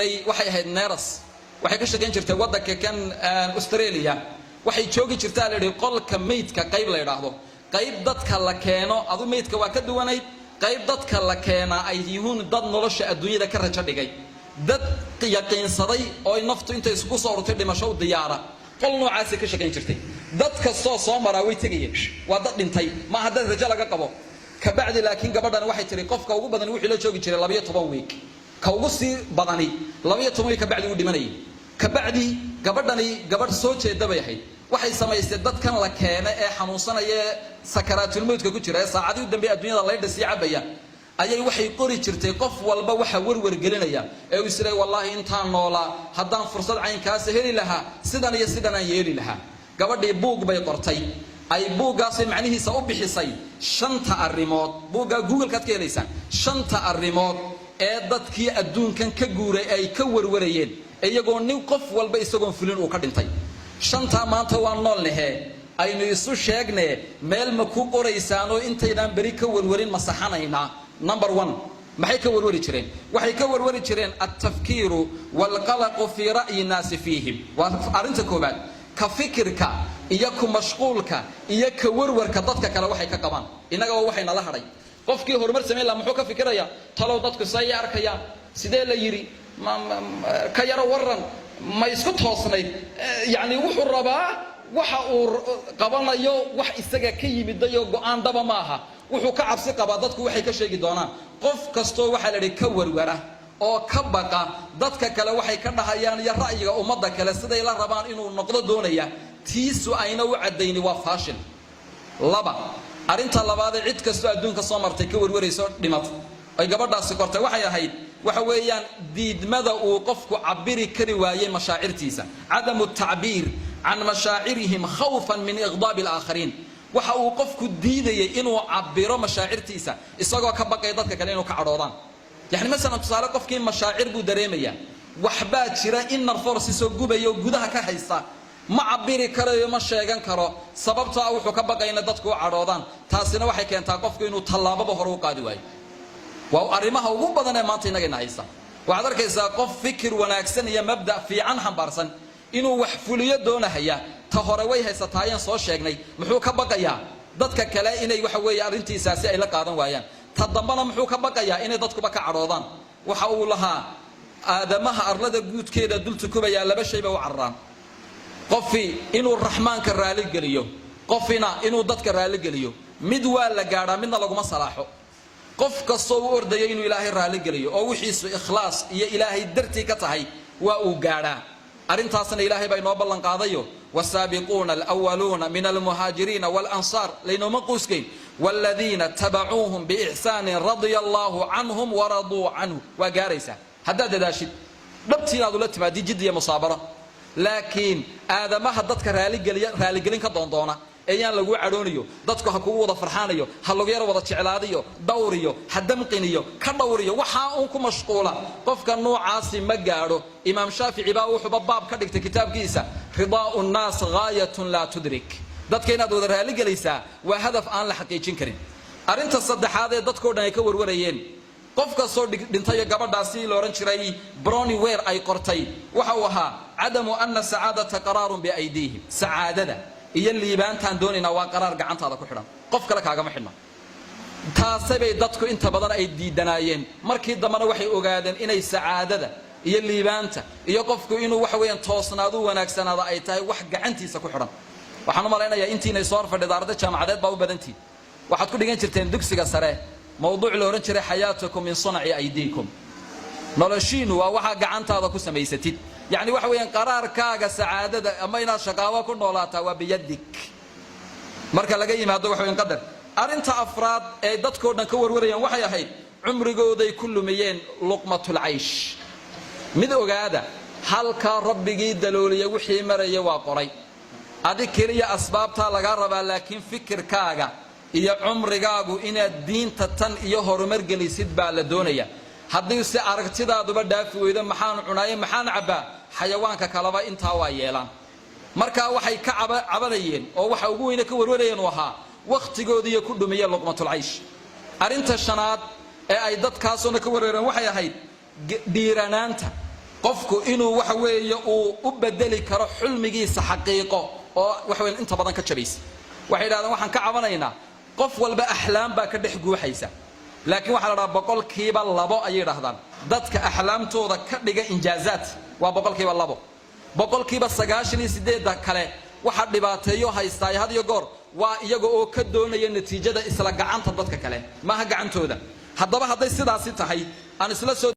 waxay ahayd neeras waxay ka shaqeyn jirtay wadanka kan Australia waxay joogi jirtaa la yiraahdo qolka meydka qayb la yiraahdo qayb dadka la keeno adu meydka waa ka duwanayd qayb dadka la keena ay yihiin dad nolosha adduunyada ka rajo dhigay dad yaqiinsaday oo naftu inta isku soo urtay dhimasho diyaara qol noocaas ka shaqeyn jirtay dadka soo maraa way tagayeen waa dad dhintay ma hadda rajo laga qabo ka bacdi laakiin gabadhan waxay tiri qofka ugu badan wixii la joogi jiray 12 week كوغو سي بدني لبيا تموي كبعدي ودمني كبعدي gabadhani gabadh soo jeeda bay ahayd waxay samaysay dadkan la keenay ee xanuunsanaya sakaraatul mawdka ku jira saacadii dambe adduunyada la dhasii cabaya ayay waxay qori jirtay qof walba waxa warwar gelinaya ee uu isray wallahi intaan noola hadaan fursad caynkaas heli lahaa sidan iyo sidan aan yeeli lahaa gabadhii buug bay qortay ay buugaas macnihiisa u bixisay shanta arimood buuga google ka helaysan shanta arimood ee dadkii adduunkan ka guuray ay ka warwarayeen iyagoo nin qof walba isagoo fulin uu ka dhintay shanta maanta waa noolnahay aynu isu sheegnay meel ma ku qoraysaan oo intaydaan bari ka warwarin masaxanayna number 1 maxay ka warwari jireen waxay ka warwari jireen at-tafkiiru wal qalaq fi ra'yi nas fiihim wa arinta koobaad ka fikirka iyo ku mashquulka iyo ka warwarka dadka kale waxay ka qabaan inaga waxay nala haray qofkii horumar sameeyay la muxuu ka fikiraya talow dadku say arkayaan sidee la yiri ka yara waran ma isku toosnay yaani wuxuu rabaa waxa uu qabanayo wax isaga ka yimidayo go'aan daba maaha wuxuu ka cabsi qaba dadku waxay ka sheegi doonaan qof kasto waxa la dhigay ka warwara oo ka baqa dadka kale waxay ka dhahayaan iyo ra'yiga ummadda kale siday la rabaan inuu noqdo doonaya tiisu ayna u cadeeyni waa faashil laba arinta labaad cid kasto adduunka soo martay ka warwarayso dhimad ay gabadhaasi qortay waxay ahayd waxa weeyaan diidmada uu qofku cabiri kari waayay mashaa'irtiisa adamu ta'bir an mashaa'irihim khawfan min ighdab al-akharin waxa uu qofku diidayay inuu cabiro mashaa'irtiisa isagoo ka baqay dadka kale inuu ka caroodaan yani mesela tusaale qofkii mashaa'ir buu dareemaya waxba jira in force soo gubayo gudaha ka haysta ma cabiri karayo ma sheegan karo sababtoo ah wuxuu ka baqayna dadku u caroodaan taasina waxay keentaa qofku inuu tallaabo hore u qaadi waayo waa arimaha ugu badan ee maanta inaga haysta waxaad arkaysaa qof fikir wanaagsan iyo mabda fiican xambaarsan inuu wax fuliyo doonahaya ta hore way haysataayeen soo sheegnay muxuu ka baqayaa dadka kale inay waxa weeye arintiisaasi ay la qaadan waayaan ta dambana muxuu ka baqayaa inay dadkuba ka caroodaan waxa uu lahaa aadamaha arlada guudkeeda dulta kubaya laba shay ba u carraan qofi inuu rahmaanka raali geliyo qofina inuu dadka raali geliyo mid waa la gaadhaa midna laguma salaaxo qof kasto uu ordayay inuu ilaahay raali geliyo oo wixiisu ikhlaas iyo ilaahay dartii ka tahay waa uu gaadhaa arintaasna ilaahay bay noo ballan qaadayo wasaabiquuna alawwaluuna min almuhaajiriina walansar laynoma quuskayn walladina tabacuuhum biihsaan radiyallahu anhum wa radu anhu wa gaaraysa hadda dadaashid dhabtiinaadu la timaadi jiddiya musaabara laakiin aadamaha dadka raali gelin ka doondoona ayaan lagu carooniyo dadku ha kugu wada farxaanayo ha lagu yar wada jeclaadiyo dawriyo hadamqiniyo ka dawriyo waxa uu ku mashquula qofka noocaasi ma gaaro imaam shaafici baa wuxuu baab ka dhigtay kitaabkiisa ridaa'un nas ghaayatun la tudrik dadka inaad wada raali gelaysaa waa hadaf aan la xaqiijin karin arinta saddexaad ee dadku dhan ay ka warwarayeen qofka soo dhintay gabadhaasi la oran jiray Brownie Ware ay qortay waxa uu ahaa adamu anna sa'adata qararun bi aydihim sa'adada iyo liibaantan doonina waa qaraar gacantaada ku xidhan qof kale kaaga ma xidhna taasay dadku inta badan ay diidanayeen markii dambana waxay ogaadeen inay saadada iyo liibaanta iyo qofku inuu wax weeyaan toosnaado wanaagsanaada ay tahay wax gacantiisa ku xidhan waxaan u maleynayaa intiina soo fadhido arday jaamacadeed baa u badantii waxaad ku dhigan jirteen dugsiga sare mawduuc la oran jiray hayatukum min sun'i aydikum noloshiinu waa waxa gacantaada ku samaysatid يعني waxa weeyaan qaraarkaaga saadada ama inaad shaqaawa ku noolaataa waa biyadik marka laga yimaado waxa weeyaan qadar arinta afraad ee dadkoo dhan ka warwarayaan waxay ahayd umrigooday ku lumiyeen luqmatul aish mid ogaada halka rabbigii dalooliye wixii maraya waa qoray adi kaliya asbaabta laga rabaa laakiin fikirkaaga iyo umrigaagu inaad diinta tan iyo horumar gelisid baa la doonaya haddii si aragtidaaduba dhaafi weydo maxaan cunaayay maxaan cabaa xayawaanka kalaba inta waa yeelan marka waxay ka cabanayeen oo waxa ugu weyn ka warwarayeen waxa waqtigoodii ku dhumiyay luqmatul aish arinta shanaad ee ay dadkaasoo ka warwareen waxay ahayd dhiiranaanta qofku inuu waxa weeye uu u bedeli karo xulmigiisa xaqiiqo oo waxa weeye inta badan ka jabaysa waxay yiraahdaan waxaan ka cabanaynaa qof walba axlaam baa ka dhex guuxaysa laakiin waxa la dhahaa boqolkiiba 2 ayay yiraahdaan dadka axlaamtooda ka dhiga injaazaat waa boqolkiiba 2 boqolkiiba 98 kale waxa dhibaateeyo haystay had iyo goor waa iyaga oo ka doonaya natiijada isla gacanta dadka kale maaha gacantooda haddaba hadday sidaasi tahay aan isla soo